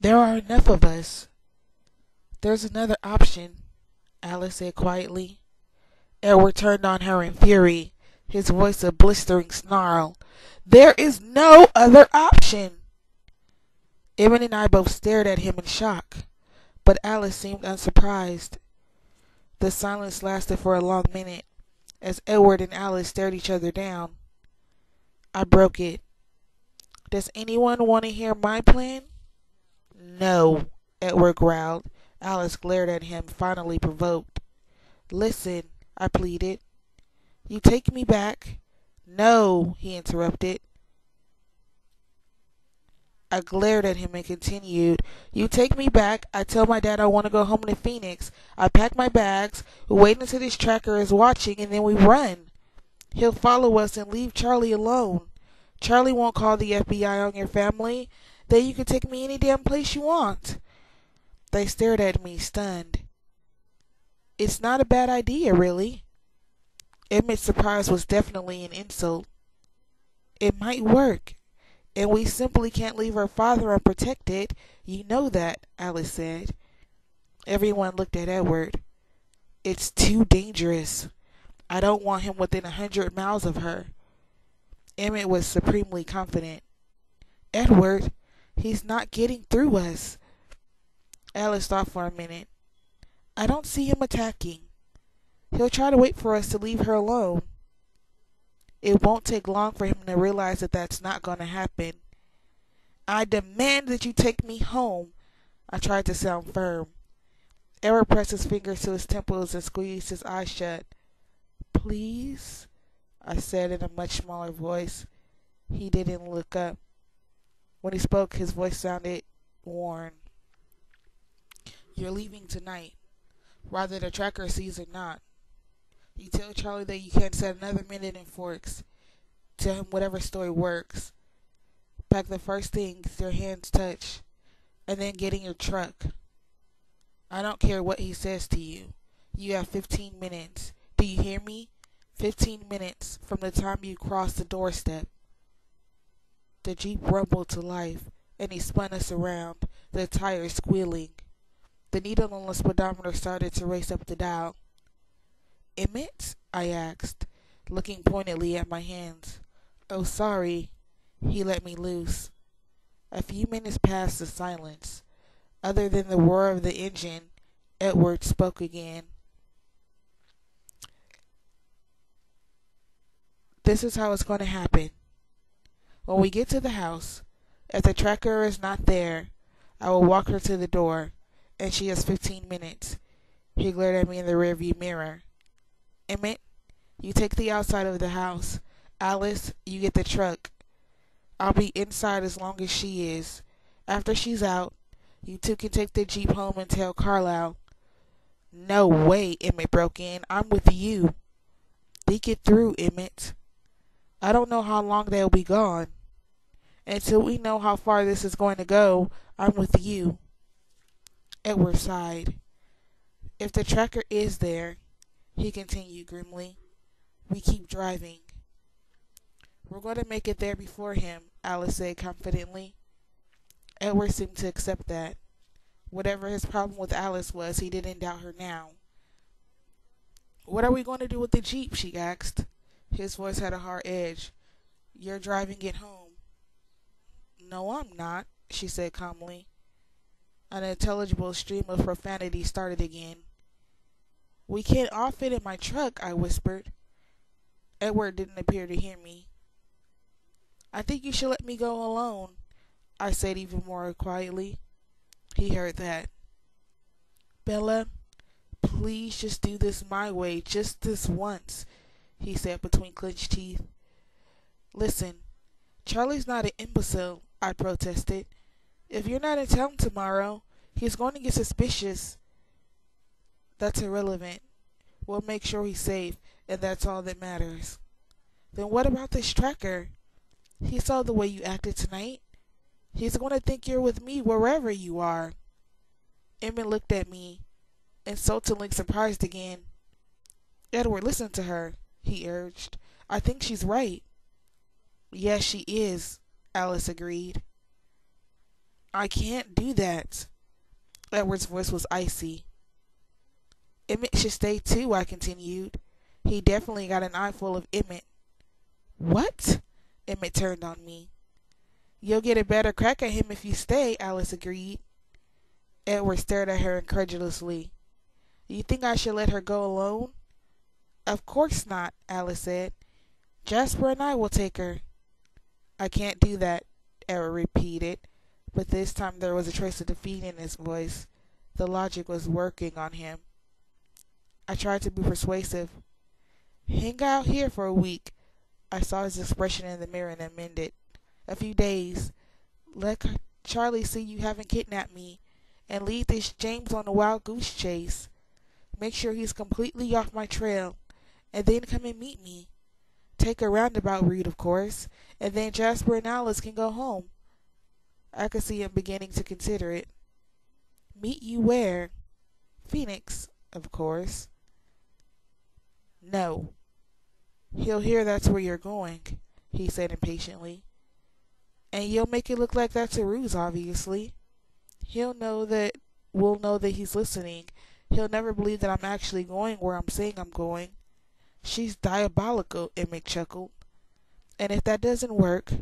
There are enough of us. There's another option, Alice said quietly. Edward turned on her in fury, his voice a blistering snarl. There is no other option! Evan and I both stared at him in shock, but Alice seemed unsurprised. The silence lasted for a long minute, as Edward and Alice stared each other down. I broke it. Does anyone want to hear my plan? No, Edward growled. Alice glared at him, finally provoked. Listen, I pleaded. You take me back. No, he interrupted. I glared at him and continued. You take me back. I tell my dad I want to go home to Phoenix. I pack my bags. We wait until this tracker is watching and then we run. He'll follow us and leave Charlie alone. Charlie won't call the FBI on your family. Then you can take me any damn place you want. They stared at me, stunned. It's not a bad idea, really. Emmett's surprise was definitely an insult. It might work. And we simply can't leave our father unprotected. You know that, Alice said. Everyone looked at Edward. It's too dangerous. I don't want him within 100 miles of her. Emmett was supremely confident. Edward, he's not getting through us. Alice thought for a minute. I don't see him attacking. He'll try to wait for us to leave her alone. It won't take long for him to realize that that's not going to happen. I demand that you take me home. I tried to sound firm. Edward pressed his fingers to his temples and squeezed his eyes shut. Please, I said in a much smaller voice. He didn't look up. When he spoke, his voice sounded worn. You're leaving tonight, whether the tracker sees or not. You tell Charlie that you can't set another minute in Forks. Tell him whatever story works. Pack the first things your hands touch, and then get in your truck. I don't care what he says to you. You have 15 minutes. Do you hear me? 15 minutes from the time you cross the doorstep. The Jeep rumbled to life, and he spun us around, the tires squealing. The needle on the speedometer started to race up the dial. Emmett? I asked, looking pointedly at my hands. Oh, sorry. He let me loose. A few minutes passed in silence. Other than the roar of the engine, Edward spoke again. This is how it's going to happen. When we get to the house, if the tracker is not there, I will walk her to the door, and she has 15 minutes. He glared at me in the rearview mirror. Emmett, you take the outside of the house. Alice, you get the truck. I'll be inside as long as she is. After she's out, you two can take the Jeep home and tell Carlisle. No way, Emmett broke in. I'm with you. Think it through, Emmett. I don't know how long they'll be gone. Until we know how far this is going to go, I'm with you. Edward sighed. If the tracker is there, he continued grimly, we keep driving. We're going to make it there before him, Alice said confidently. Edward seemed to accept that. Whatever his problem with Alice was, he didn't doubt her now. What are we going to do with the Jeep? She asked. His voice had a hard edge. You're driving it home. No, I'm not, she said calmly. An unintelligible stream of profanity started again. We can't all fit in my truck, I whispered. Edward didn't appear to hear me. I think you should let me go alone, I said even more quietly. He heard that. Bella, please just do this my way, just this once, he said between clenched teeth. Listen, Charlie's not an imbecile, I protested. If you're not in town tomorrow, he's going to get suspicious. That's irrelevant. We'll make sure he's safe, and that's all that matters. Then what about this tracker? He saw the way you acted tonight. He's going to think you're with me wherever you are. Emmett looked at me, insultingly surprised again. Edward, listen to her, he urged. I think she's right. Yes, she is, Alice agreed. I can't do that. Edward's voice was icy. Emmett should stay too, I continued. He definitely got an eye full of Emmett. What? Emmett turned on me. You'll get a better crack at him if you stay, Alice agreed. Edward stared at her incredulously. You think I should let her go alone? Of course not, Alice said. Jasper and I will take her. I can't do that, Edward repeated, but this time there was a trace of defeat in his voice. The logic was working on him. I tried to be persuasive. Hang out here for a week. I saw his expression in the mirror and amended. A few days. Let Charlie see you haven't kidnapped me, and lead this James on a wild goose chase. Make sure he's completely off my trail, and then come and meet me. Take a roundabout route, of course, and then Jasper and Alice can go home. I could see him beginning to consider it. Meet you where? Phoenix, of course. No. He'll hear that's where you're going, he said impatiently. And you'll make it look like that's a ruse, obviously. We'll know that he's listening. He'll never believe that I'm actually going where I'm saying I'm going. She's diabolical, Emmett chuckled. And if that doesn't work,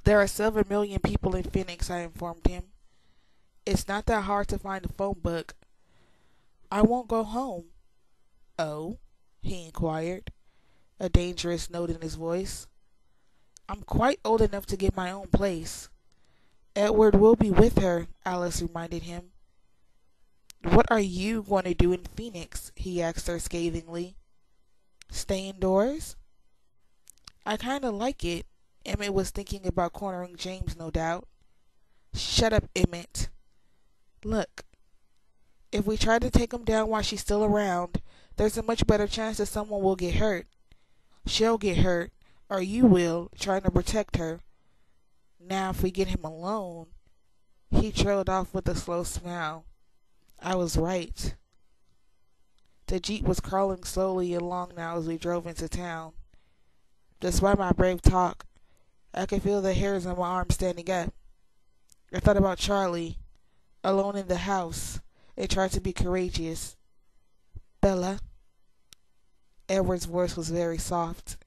there are several million people in Phoenix, I informed him. It's not that hard to find a phone book. I won't go home. Oh? He inquired, a dangerous note in his voice. I'm quite old enough to get my own place. Edward will be with her, Alice reminded him. What are you going to do in Phoenix? He asked her scathingly. Stay indoors? I kind of like it. Emmett was thinking about cornering James, no doubt. Shut up, Emmett. Look, if we try to take him down while she's still around, there's a much better chance that someone will get hurt. She'll get hurt, or you will, trying to protect her. Now, if we get him alone... He trailed off with a slow smile. I was right. The Jeep was crawling slowly along now as we drove into town. Despite my brave talk, I could feel the hairs on my arms standing up. I thought about Charlie, alone in the house, and tried to be courageous. Bella. Edward's voice was very soft.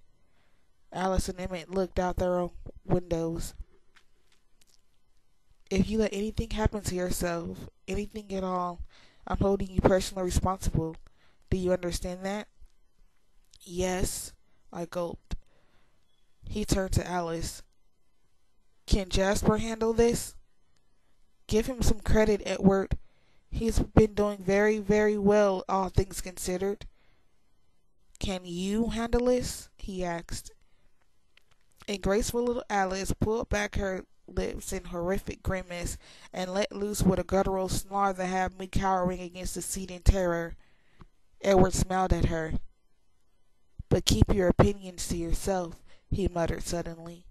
Alice and Emmett looked out their own windows. If you let anything happen to yourself, anything at all, I'm holding you personally responsible. Do you understand that? Yes, I gulped. He turned to Alice. Can Jasper handle this? Give him some credit, Edward. He's been doing very, very well, all things considered. Can you handle this? He asked. And graceful little Alice pulled back her lips in horrific grimace and let loose with a guttural snarl that had me cowering against the seat in terror. Edward smiled at her. But keep your opinions to yourself, he muttered suddenly.